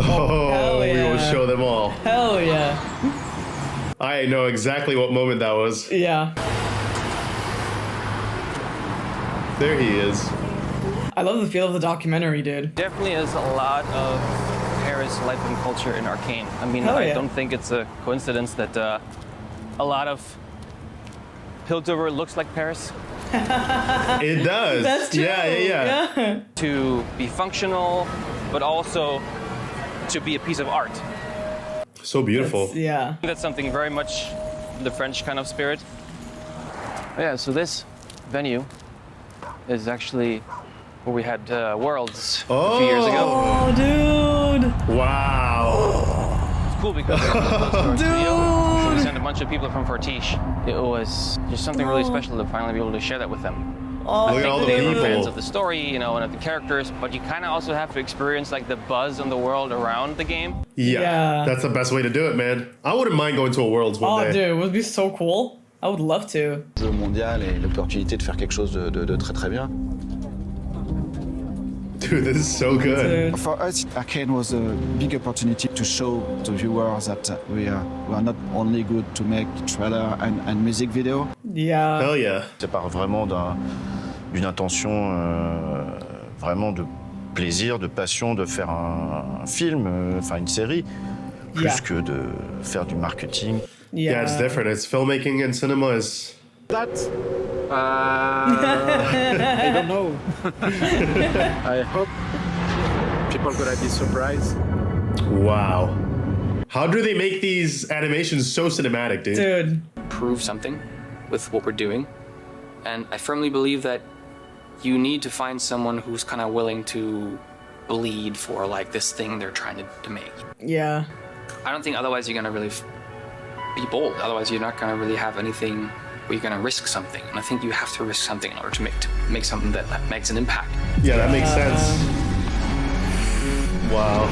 Oh, yeah. we will show them all. Hell yeah. I know exactly what moment that was. Yeah. There he is. I love the feel of the documentary, dude. Definitely is a lot of Paris life and culture in Arcane. I mean, Hell I yeah. don't think it's a coincidence that a lot of Piltover looks like Paris. It does. That's true. Yeah. To be functional, but also to be a piece of art. So beautiful. Yeah. That's something very much the French kind of spirit. Yeah, so this venue is actually where we had Worlds a few years ago. Oh, dude. Wow. It's cool because it was our studio. So we sent a bunch of people from Fortiche. It was just something really special to finally be able to share that with them. Oh, Look at all the They were people. fans of the story, you know, and of the characters, but you kind of also have to experience like the buzz in the world around the game. Yeah. That's the best way to do it, man. I wouldn't mind going to a Worlds one Oh, day. dude, it would be so cool. I would love to. Jeu mondial et l'opportunité de faire quelque chose de très très bien. Dude, this is so good. Dude. For us, Arcane was a big opportunity to show the viewers that we are not only good to make trailer and music video. Yeah. Hell yeah. Ça part vraiment d'une intention vraiment de plaisir, de passion de faire un film, enfin une série, plus Yeah. que de faire du marketing. Yeah, it's different. It's filmmaking and cinema is... That? I don't know. I hope people gonna be surprised. Wow. How do they make these animations so cinematic, dude? Dude. Prove something with what we're doing. And I firmly believe that you need to find someone who's kind of willing to bleed for like this thing they're trying to make. Yeah. I don't think otherwise you're gonna really be bold. Otherwise you're not gonna really have anything where you're gonna risk something. And I think you have to risk something in order to make something that makes an impact. Yeah, that makes sense. Wow.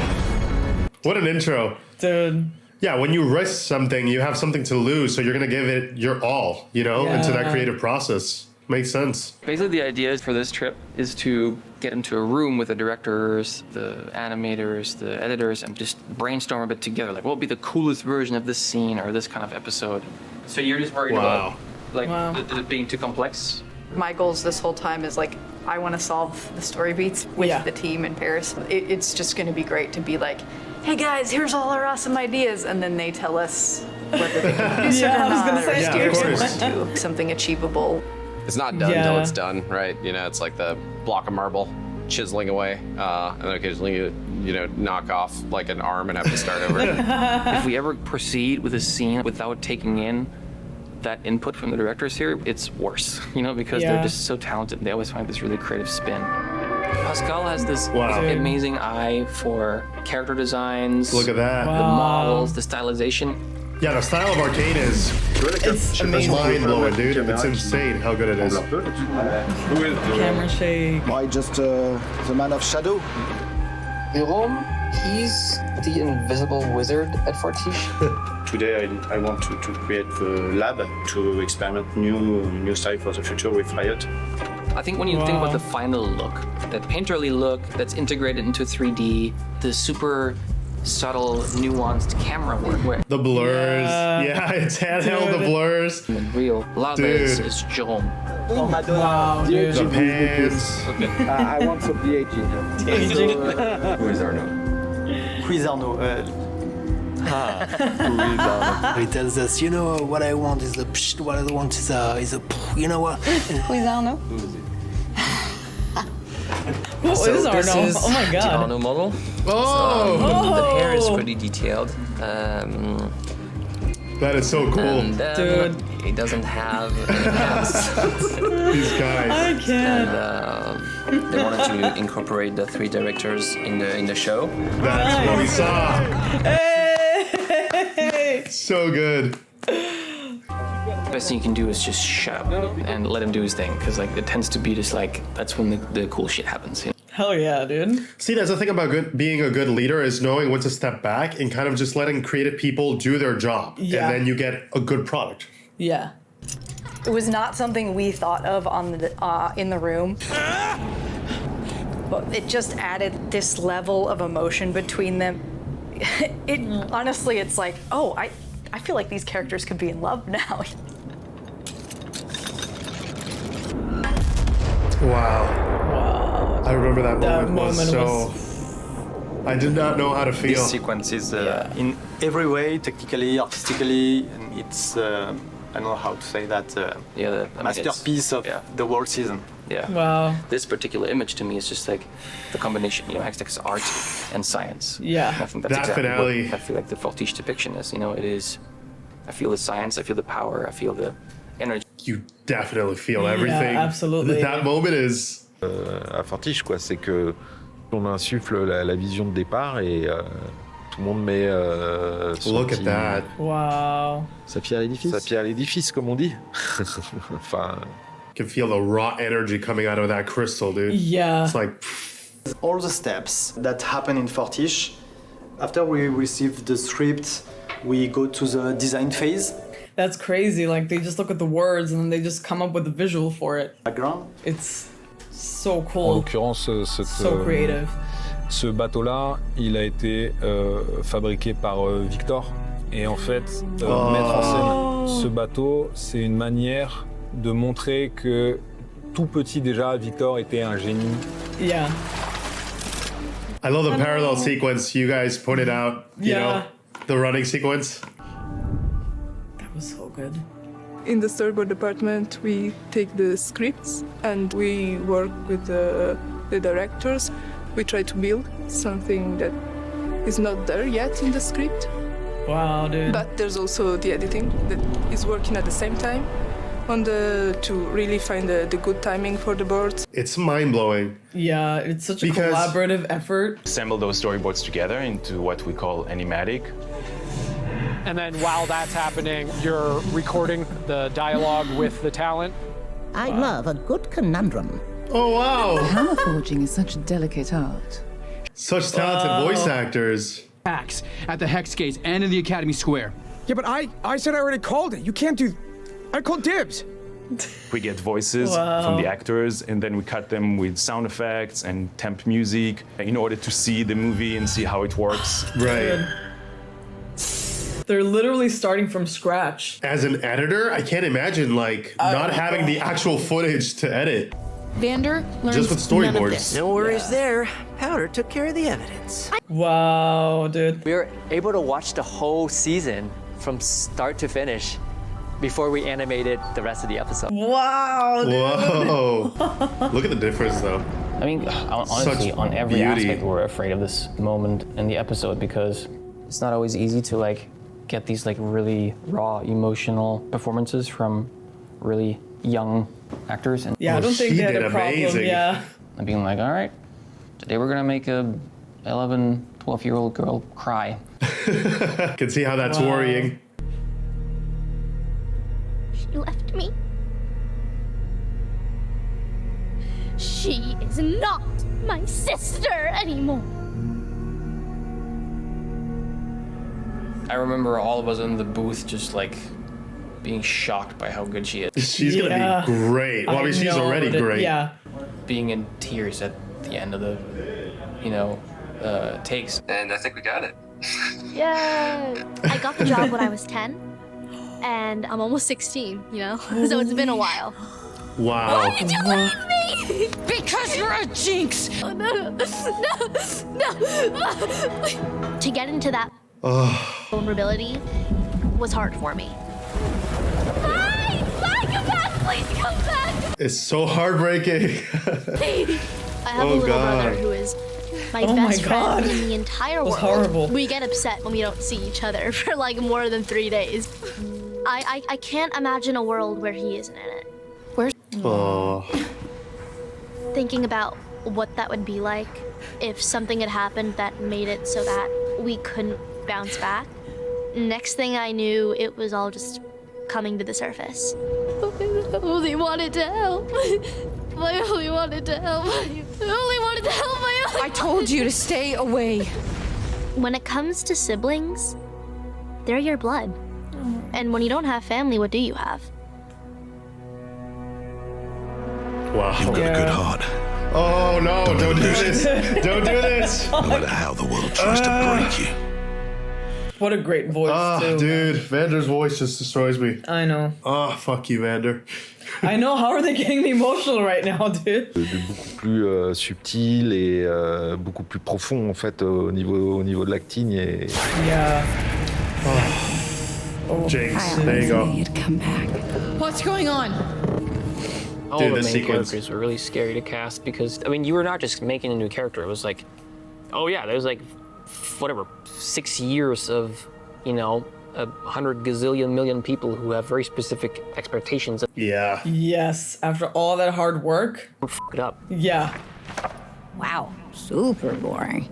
What an intro. Dude. Yeah, when you risk something, you have something to lose, so you're gonna give it your all, you know, into that creative process. Makes sense. Basically the idea for this trip is to get into a room with the directors, the animators, the editors, and just brainstorm a bit together. Like, what would be the coolest version of this scene or this kind of episode? So you're just worried about like it being too complex? My goals this whole time is like, I want to solve the story beats with the team in Paris. It's just going to be great to be like, hey guys, here's all our awesome ideas, and then they tell us whether they can produce it or not, or steer someone to something achievable. It's not done until it's done, right? You know, it's like the block of marble chiseling away, and then occasionally you know, knock off like an arm and have to start over. If we ever proceed with a scene without taking in that input from the directors here, it's worse, you know, because they're just so talented. They always find this really creative spin. Pascal has this amazing eye for character designs. Look at that. The models, the stylization. Yeah, the style of Arcane is It's amazing. mind-blowing, dude. It's insane how good it is. Camera shake. Why just the man of shadow? Jerome, he's the invisible wizard at Fortiche. Today I want to create the lab to experiment new style for the future with Riot. I think when you think about the final look, that painterly look that's integrated into 3D, the super subtle, nuanced camera work. Where the blurs. Yeah, it's handheld, the blurs. Real. A lot of that is Jerome. Wow, dude. The pants. I want some DH in here. Who is Arnaud? Who is Arnaud? He tells us, you know, what I want is a psh, what I want is a you know what? Who is Arnaud? Who is Arnaud? This is Oh my god. the Arnaud model. Oh! So, the hair is really detailed. That is so cool. And, Dude. He doesn't have any hands. These guys. I can't. And they wanted to incorporate the three directors in the show. That's what we saw. Hey! So good. Best thing you can do is just shut up and let him do his thing, because like it tends to be just like that's when the cool shit happens. You know? Hell yeah, dude. See, that's the thing about being a good leader is knowing when to step back and kind of just letting creative people do their job. Yeah. And then you get a good product. Yeah. It was not something we thought of on the in the room. But it just added this level of emotion between them Honestly, it's like, oh, I feel like these characters could be in love now. Wow. I remember that moment was I did not know how to feel. This sequence is in every way, technically, artistically, and it's I don't know how to say that. Masterpiece of the whole season. Yeah. Wow. This particular image to me is just like the combination, Hextech's art and science. Yeah. And I think that's That exactly finale. what I feel like the Fortiche depiction is. It is. I feel the science. I feel the power. I feel the energy. You definitely feel everything. Yeah, absolutely. That moment is. À Fortiche, quoi, c'est que on insuffle la vision de départ et tout le monde met son Look at that. Wow. Sa pierre à l'édifice. Sa pierre à l'édifice, comme on dit. Enfin. You can feel the raw energy coming out of that crystal, dude. Yeah. It's like. All the steps that happen in Fortiche, after we receive the script, we go to the design phase. That's crazy. Like they just look at the words and then they just come up with a visual for it. Background. It's so En cool. l'occurrence, So creative. ce bateau-là, il a été fabriqué par Victor. Et en fait, mettre en scène ce bateau, c'est une manière de montrer que tout petit déjà, Victor était un génie. Yeah. I love the parallel sequence you guys pointed out. You know, the running sequence. That was so good. In the storyboard department, we take the scripts and we work with the directors. We try to build something that is not there yet in the script. Wow, dude. But there's also the editing that is working at the same time to really find the good timing for the boards. It's mind-blowing. Yeah, it's such a collaborative effort. Assemble those storyboards together into what we call animatic. And then while that's happening, you're recording the dialogue with the talent. I love a good conundrum. Oh, wow. Hammer forging is such delicate art. Such talented voice actors. Axe at the Hex Gates and in the Academy Square. Yeah, but I said I already called it. You can't do... I called dibs. We get voices from the actors, and then we cut them with sound effects and temp music in order to see the movie and see how it works. Right. They're literally starting from scratch. As an editor, I can't imagine not having the actual footage to edit. Vander learns just with none of storyboards. this. No worries there. Powder took care of the evidence. Wow, dude. We were able to watch the whole season from start to finish before we animated the rest of the episode. Wow, dude. Whoa. Look at the difference, though. I mean, honestly, on every aspect, we're afraid of this moment in the episode because it's not always easy to get these really raw emotional performances from really young actors. And Yeah, I don't think they had a problem. amazing. Yeah. And being like, all right, today we're gonna make a 11, 12-year-old girl cry. Can see how that's worrying. She left me. She is not my sister anymore. I remember all of us in the booth just being shocked by how good she is. She's gonna be great. Well, I mean, she's already great. Yeah. Being in tears at the end of the, takes. And I think we got it. Yeah. I got the job when I was 10, and I'm almost 16, so it's been a while. Wow. Why did you leave me? Because you're a jinx! Oh, no. To get into that vulnerability was hard for me. Bye, come back, please come back. It's so heartbreaking. I have a little brother who is my best friend in the entire world. Horrible. We get upset when we don't see each other for more than 3 days. I can't imagine a world where he isn't in it. Thinking about what that would be like if something had happened that made it so that we couldn't bounce back. Next thing I knew, it was all just coming to the surface. I only wanted to help. I only wanted to help. I told you to stay away. When it comes to siblings, they're your blood. And when you don't have family, what do you have? Wow. You've got a good heart. Oh no, don't do this. Don't do this. No matter how the world tries to break you, What a great voice, too. Dude, Vander's voice just destroys me. I know. Oh, fuck you, Vander. I know, how are they getting me emotional right now, dude? Beaucoup plus subtil et beaucoup plus profond, en fait, au niveau de l'acting. Et... Yeah. Jinx, there you go. What's going on? All the main characters were really scary to cast because, I mean, you were not just making a new character. It was like, oh yeah, there's like, whatever, 6 years of, 100 gazillion million people who have very specific expectations. Yeah. Yes, after all that hard work. F it up. Yeah. Wow, super boring.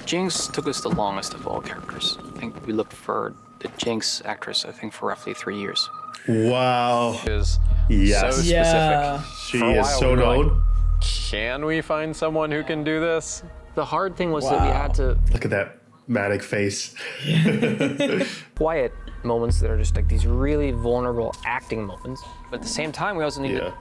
Jinx took us the longest of all characters. I think we looked for the Jinx actress, I think, for roughly 3 years. Wow. Is yes. so specific. Yeah. She is so known. Can we find someone who can do this? The hard thing was that we had to... Look at that manic face. Quiet moments that are just like these really vulnerable acting moments. But at the same time, we also needed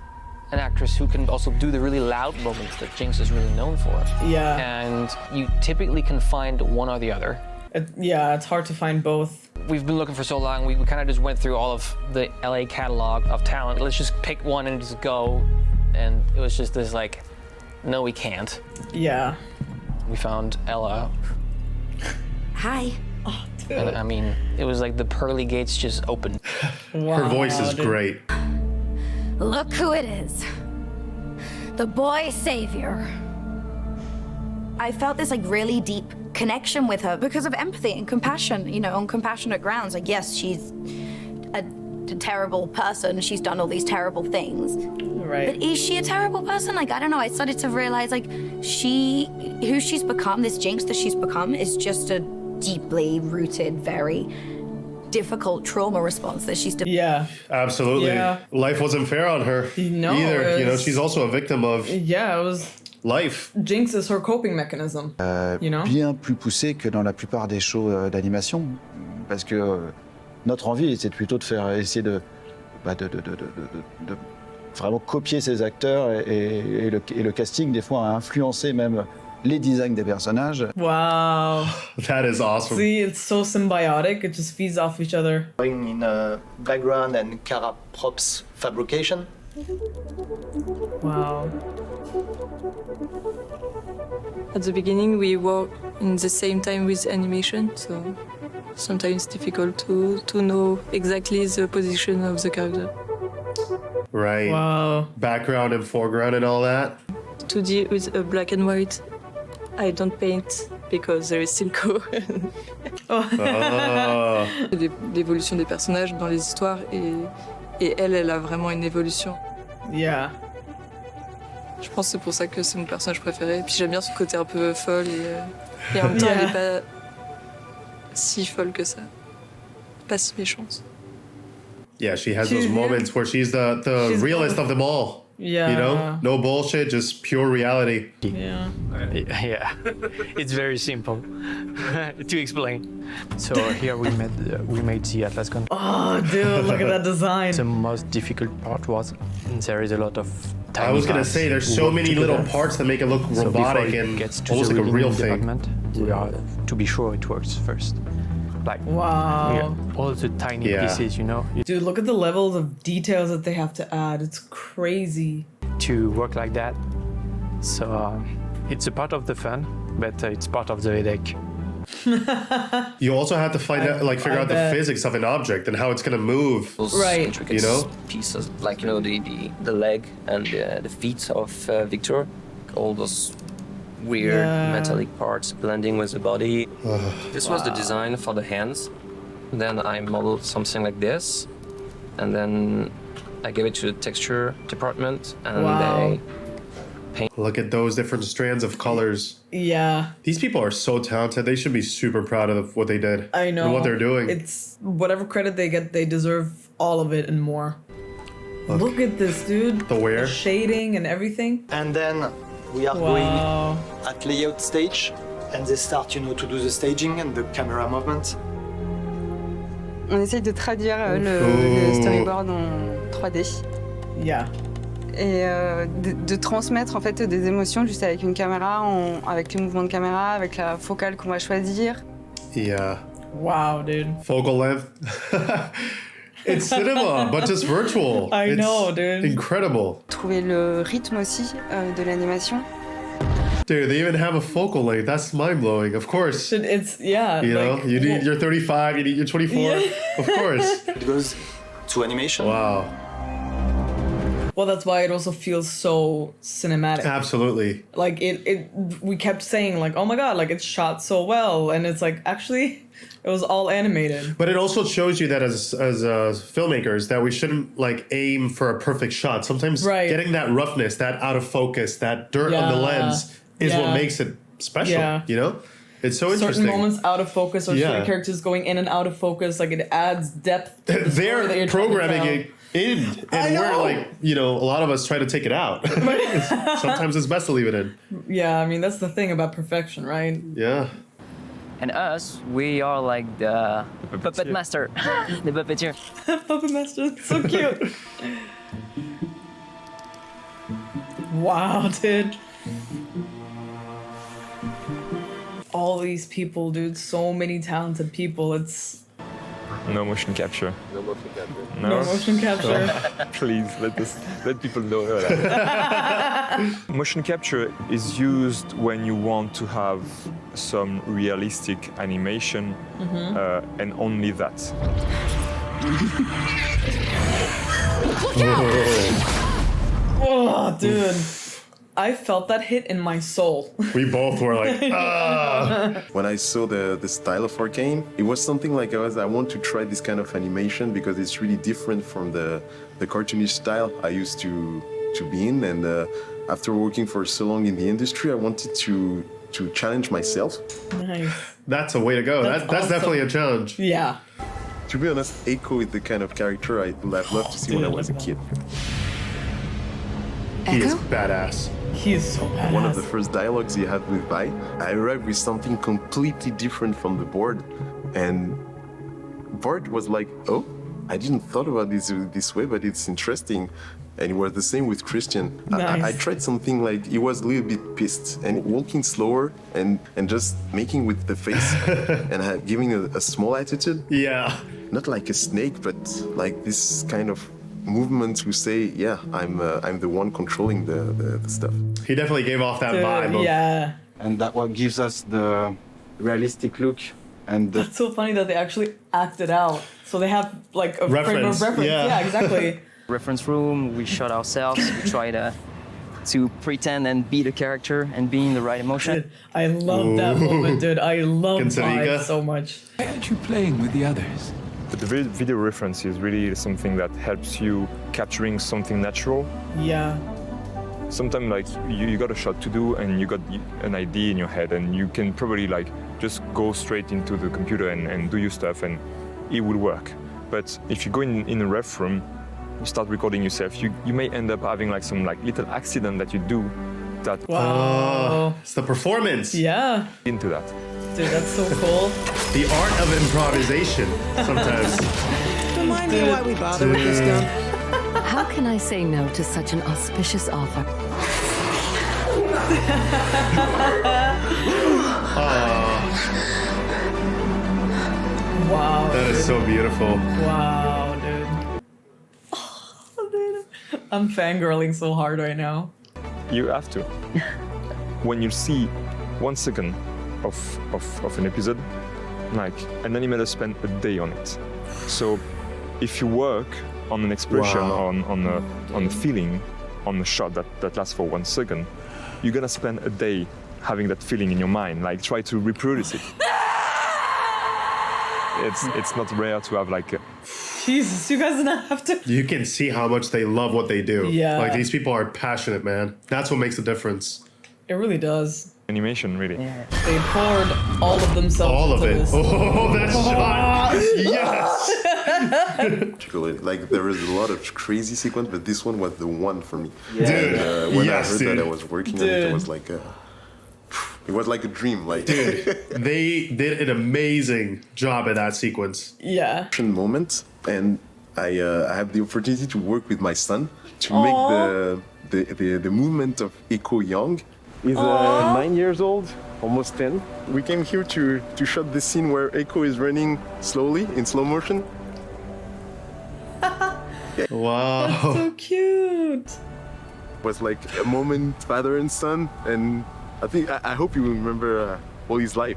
an actress who can also do the really loud moments that Jinx is really known for. Yeah. And you typically can find one or the other. It's hard to find both. We've been looking for so long, we kind of just went through all of the LA catalog of talent. Let's just pick one and just go. And it was just this like, no, we can't. Yeah. We found Ella. Hi. Oh, dude. And I mean, it was like the pearly gates just opened. Wow, her voice is great. Look who it is. The boy savior. I felt this like really deep connection with her because of empathy and compassion, on compassionate grounds. Like, yes, she's a terrible person. She's done all these terrible things. Right. But is she a terrible person? Like, I don't know. I started to realize, like, who she's become, this Jinx that she's become, is just a deeply rooted, very difficult trauma response that she's... Yeah. Absolutely. Yeah. Life wasn't fair on her either. She's also a victim of... Yeah, it was... Life. Jinx is her coping mechanism. Bien plus poussé que dans la plupart des shows d'animation, parce que notre envie, c'est plutôt de faire essayer de vraiment copier ces acteurs et le casting des fois a influencé même les designs des personnages. Wow. That is awesome. See, it's so symbiotic. It just feeds off each other. In background and Kara props fabrication. Wow. At the beginning, we work in the same time with animation, so sometimes it's difficult to know exactly the position of the character. Right. Wow. Background and foreground and all that. 2D with a black and white. I don't paint because there is Silco. L'évolution des personnages dans les histoires et elle a vraiment une évolution. Yeah. Je pense que c'est pour ça que c'est mon personnage préféré. Puis j'aime bien son côté un peu folle et en même temps elle est pas si folle que ça. Pas si méchante. Yeah, she has those moments where she's the realest of them all. Yeah. No bullshit, just pure reality. Yeah. Yeah. It's very simple to explain. So here we made the Atlas gun. Oh, dude, look at that design. The most difficult part was there is a lot of tiny I was gonna parts say there's who so work many together. little parts that make it look So robotic before it and gets to almost the like a real reading thing. department, we are to be sure it works first. Like wow. All the tiny pieces, Dude, look at the levels of details that they have to add. It's crazy. To work like that. So it's a part of the fun, but it's part of the headache. You also have to figure out the physics of an object and how it's gonna move. Those intricate pieces, like the leg and the feet of Victor, all those weird metallic parts blending with the body. This was the design for the hands. Then I modeled something like this, and then I gave it to the texture department, and they paint. Look at those different strands of colors. Yeah. These people are so talented. They should be super proud of what they did. I know. And what they're doing. It's whatever credit they get, they deserve all of it and more. Look at this, dude. The wear. The shading and everything. And then we are going at layout stage, and they start, to do the staging and the camera movement. On essaye de traduire le storyboard en 3D. Yeah. Et de transmettre en fait des émotions juste avec une caméra, avec les mouvements de caméra, avec la focale qu'on va choisir. Yeah. Wow, dude. Focal length. It's cinema, but just virtual. I It's know, dude. Trouver Incredible. le rythme aussi de l'animation. Dude, they even have a focal length. That's mind blowing. Of course. It's yeah. You know, like, you need your 35, you need your 24. Yeah. Of course. It goes to animation. Wow. Well, that's why it also feels so cinematic. Absolutely. Like we kept saying like, oh my god, like it's shot so well, and it's like actually, it was all animated. But it also shows you that as filmmakers that we shouldn't like aim for a perfect shot. Sometimes getting that roughness, that out of focus, that dirt on the lens is what makes it special. Yeah. You know, it's so interesting. Certain moments out of focus or certain characters going in and out of focus, like it adds depth. To the story that They're you're trying to programming tell. it in, and we're like, you know, a lot of us try to take it out. Sometimes it's best to leave it in. Yeah, I mean that's the thing about perfection, right? Yeah. And us, we are like the puppet master, the puppeteer. Puppet master, so cute. Wow, dude. All these people, dude. So many talented people. It's No motion capture. No motion capture. no motion capture. Please let people know that. Motion capture is used when you want to have some realistic animation, and only that. Oh, dude. I felt that hit in my soul. We both were like, When I saw the style of Arcane, it was something like I want to try this kind of animation because it's really different from the cartoonish style I used to be in. And after working for so long in the industry, I wanted to challenge myself. Nice. That's a way to go. That's awesome. definitely a challenge. Yeah. To be honest, Echo is the kind of character I'd love to see when I was a kid. He is badass. He is so badass. One of the first dialogues he had with Vi, I arrived with something completely different from the board, and Bart was like, "Oh, I didn't thought about this way, but it's interesting." And it was the same with Christian. Nice. I tried something like he was a little bit pissed and walking slower and just making with the face and giving a small attitude. Yeah. Not like a snake, but like this kind of movement to say, yeah, I'm the one controlling the stuff. He definitely gave off that vibe. Yeah. And that what gives us the realistic look. And That's so funny that they actually acted out. So they have like a frame Reference. of reference. Yeah, exactly. Reference room, we shot ourselves, we try to pretend and be the character and be in the right emotion. I love that moment, dude. I love Considerika. Vibe so much. Why aren't you playing with the others? But the video reference is really something that helps you capturing something natural. Yeah. Sometimes like you got a shot to do and you got an idea in your head and you can probably like just go straight into the computer and do your stuff and it will work. But if you go in a ref room, you start recording yourself, you may end up having like some like little accident that you do that It's the performance. Yeah. into that. Dude, that's so cool. The art of improvisation sometimes. Remind me why we bother with this gun. How can I say no to such an auspicious offer? Wow. That is so beautiful. Wow, dude. Oh, dude. I'm fangirling so hard right now. You have to. When you see 1 second of an episode, like an animator spent a day on it. So if you work on an expression, on a feeling, on a shot that lasts for 1 second, you're gonna spend a day having that feeling in your mind, like try to reproduce it. It's not rare to have like a, Jesus, you guys didn't have to. You can see how much they love what they do. Yeah. Like these people are passionate, man. That's what makes a difference. It really does. animation, really. They poured all of themselves All of into it. this. Oh, that shot. Yes. Like there is a lot of crazy sequence, but this one was the one for me. Yeah. Dude. And, when Yes, I heard dude. that I was working on it, it was like it was like a dream. Like Dude, they did an amazing job at that sequence. Yeah. Moment, and I have the opportunity to work with my son to Aw. make the movement of Echo Young. He's 9 years old, almost 10. We came here to shot the scene where Echo is running slowly in slow motion. Wow. That's so cute. It was like a moment, father and son, and I hope you remember all his life.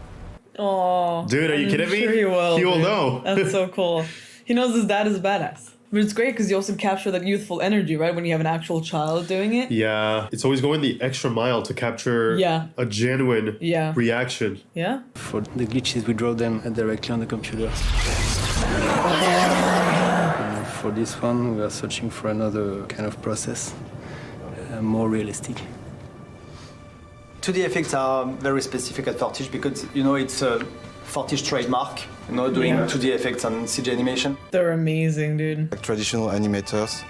Oh, dude, are you kidding me? Sure he will. He will dude. know. That's so cool. He knows his dad is badass. But it's great because you also capture that youthful energy, right? When you have an actual child doing it. Yeah, it's always going the extra mile to capture a genuine reaction. Yeah. For the glitches, we draw them directly on the computer. For this one, we are searching for another kind of process, more realistic. 2D effects are very specific at Fortiche because, it's a Fortiche trademark, doing 2D effects on CG animation. They're amazing, dude. Like traditional animators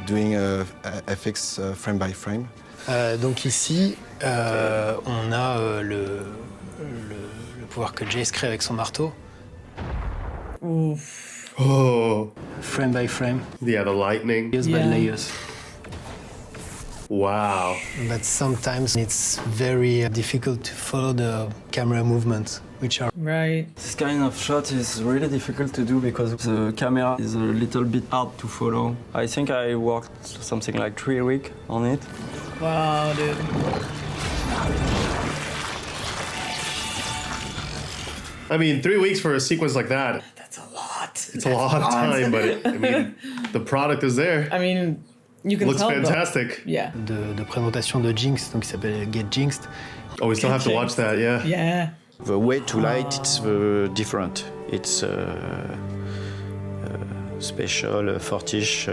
doing effects frame by frame. Donc ici, on a le pouvoir que Jace crée avec son marteau. Oof. Oh. Frame by frame. Yeah, the lightning. Layers by layers. Wow. But sometimes it's very difficult to follow the camera movements, which are... Right. This kind of shot is really difficult to do because the camera is a little bit hard to follow. I think I worked something like 3 weeks on it. Wow, dude. I mean, 3 weeks for a sequence like that. That's a lot. It's a lot of time, but the product is there. I mean, you can looks tell. Fantastic. Yeah. De présentation de Jinx, donc il s'appelle Get Jinxed. Oh, we still have to watch that, yeah. Yeah. The way to light, it's different. It's special Fortiche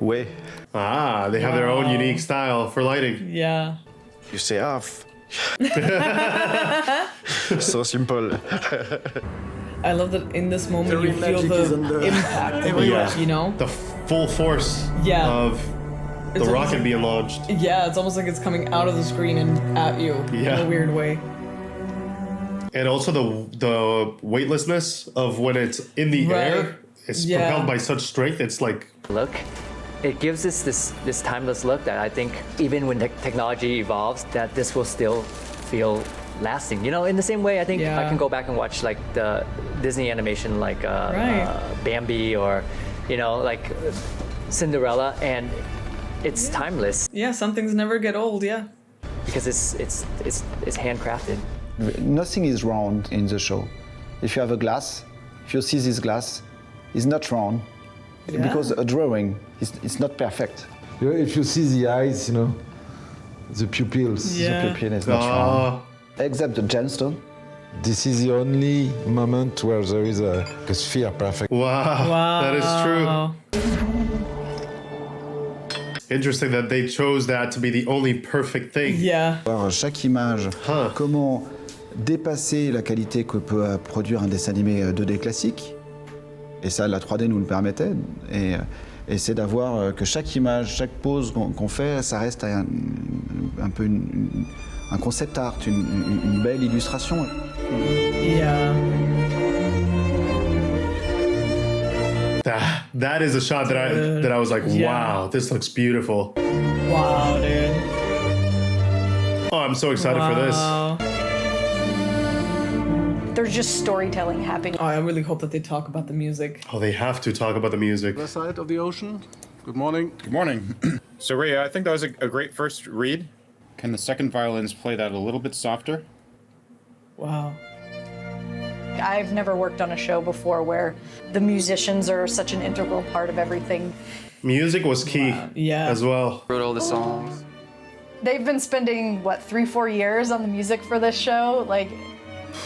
way. Ah, they have their own unique style for lighting. Yeah. You say off. So simple. I love that in this moment you feel the impact of it, The full force of the rocket being launched. Yeah, it's almost like it's coming out of the screen and at you in a weird way. And also the weightlessness of when it's in the air, it's propelled by such strength, it's like... Look, it gives us this timeless look that I think even when technology evolves, that this will still feel lasting. In the same way, I think I can go back and watch like the Disney animation, like Bambi or, like Cinderella, and it's timeless. Yeah, some things never get old. Yeah. Because it's handcrafted. Nothing is round in the show. If you have a glass, if you see this glass, it's not round because a drawing it's not perfect. If you see the eyes, the pupils. The pupil is not round. Except the gemstone. This is the only moment where there is a sphere perfect. Wow, that is true. Interesting that they chose that to be the only perfect thing. Yeah. Chaque image, comment dépasser la qualité que peut produire un dessin animé 2D classique. Et ça, la 3D nous le permettait. Et c'est d'avoir que chaque image, chaque pose qu'on fait, ça reste un peu un concept art, une belle illustration. Yeah. That is a shot that I was like, wow, this looks beautiful. Wow, dude. Oh, I'm so excited for this. There's just storytelling happening. Oh, I really hope that they talk about the music. Oh, they have to talk about the music. Other side of the ocean. Good morning. Good morning. So, Ray, I think that was a great first read. Can the second violins play that a little bit softer? Wow. I've never worked on a show before where the musicians are such an integral part of everything. Music was key as well. Wrote all the songs. They've been spending, 3-4 years on the music for this show? Like,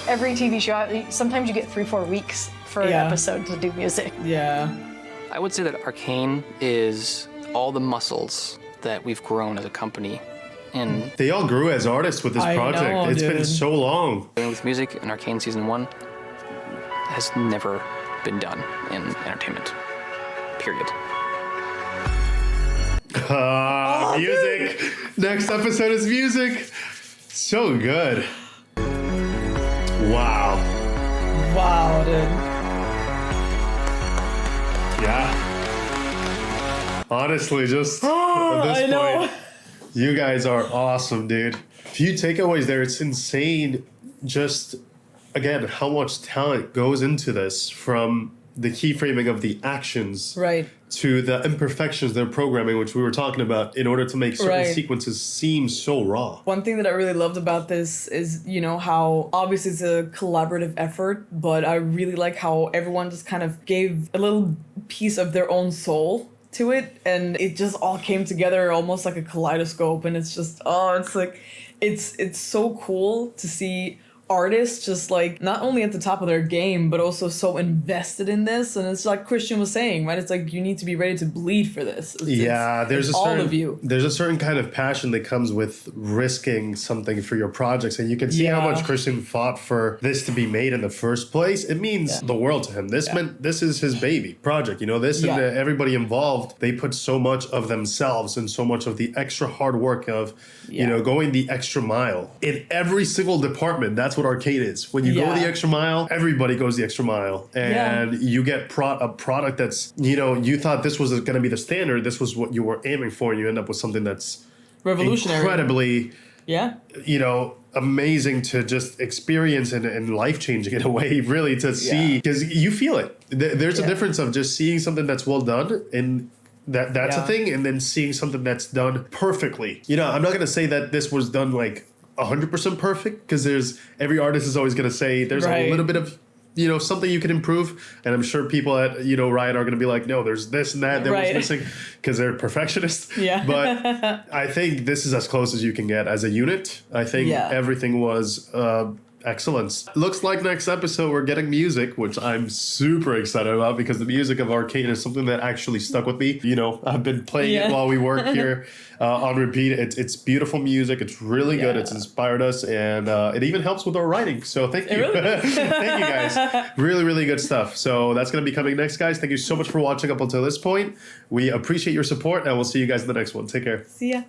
every TV show, sometimes you get 3-4 weeks for an episode to do music. Yeah. I would say that Arcane is all the muscles that we've grown as a company. And they all grew as artists with this project. It's been so long. With music in Arcane Season 1 has never been done in entertainment. Period. Music. Next episode is music. So good. Wow. Wow, dude. Yeah. Honestly, just at this point, you guys are awesome, dude. Few takeaways there. It's insane just, again, how much talent goes into this, from the keyframing of the actions right, to the imperfections they're programming, which we were talking about, in order to make certain right, sequences seem so raw. One thing that I really loved about this is, you know, how obviously it's a collaborative effort, but I really like how everyone just kind of gave a little piece of their own soul to it, and it just all came together almost like a kaleidoscope, and it's just, it's like, it's so cool to see artists just like not only at the top of their game but also so invested in this. And it's like Christian was saying, right, it's like you need to be ready to bleed for this. There's all of you. There's a certain kind of passion that comes with risking something for your projects, and you can see how much Christian fought for this to be made in the first place. It means the world to him. This meant, this is his baby project, you know, this and everybody involved, they put so much of themselves and so much of the extra hard work of you know, going the extra mile in every single department. That's what Arcane is. When you go the extra mile, everybody goes the extra mile, and you get a product that's, you know, you thought this was going to be the standard, this was what you were aiming for, and you end up with something that's revolutionary, incredibly, you know, amazing to just experience and life-changing in a way, really, to see, because you feel it. There's a difference of just seeing something that's well done, and that's a thing, and then seeing something that's done perfectly. You know, I'm not going to say that this was done like 100% perfect, because every artist is always going to say there's a little bit of, you know, something you can improve, and I'm sure people at, you know, Riot are going to be like, no, there's this and that was missing, because they're perfectionists. But I think this is as close as you can get as a unit. I think everything was excellence. Looks like next episode we're getting music, which I'm super excited about, because the music of Arcane is something that actually stuck with me. You know, I've been playing it while we work here on repeat. It's beautiful music. It's really good. It's inspired us, and it even helps with our writing. So thank you. Really thank you guys. Really, really good stuff. So that's going to be coming next, guys. Thank you so much for watching up until this point. We appreciate your support, and we'll see you guys in the next one. Take care. See ya.